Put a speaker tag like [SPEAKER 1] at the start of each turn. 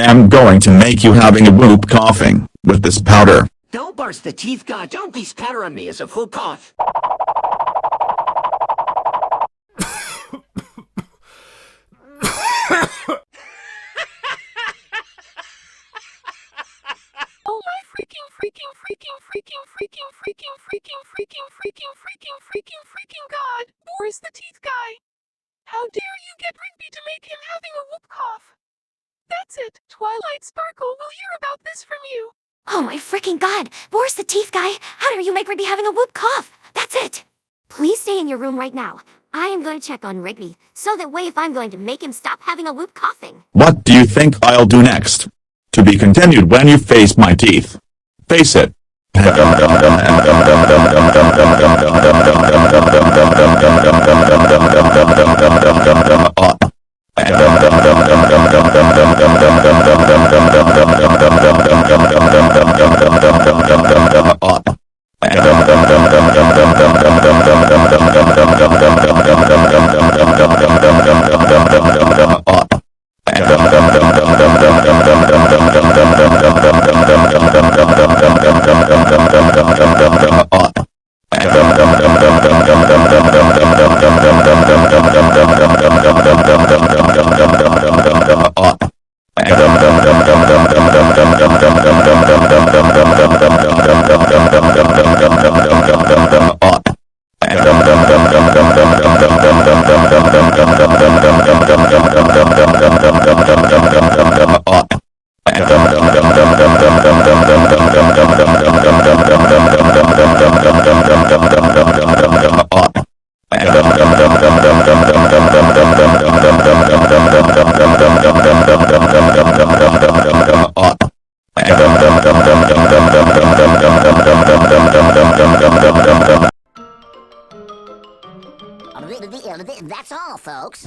[SPEAKER 1] am going to make you having a whoop coughing with this powder.
[SPEAKER 2] Don't burst the teeth, God. Don't be spattering me as a full cough.
[SPEAKER 3] Oh my freaking God! Boris the teeth guy! How dare you get Rigby to make him having a whoop cough? That's it. Twilight Sparkle will hear about this from you.
[SPEAKER 4] Oh my freaking God! Boris the teeth guy! How dare you make Rigby having a whoop cough? That's it! Please stay in your room right now. I am going to check on Rigby, so that way if I'm going to make him stop having a whoop coughing.
[SPEAKER 1] What do you think I'll do next? To be continued when you face my teeth. Face it.
[SPEAKER 5] That's all, folks.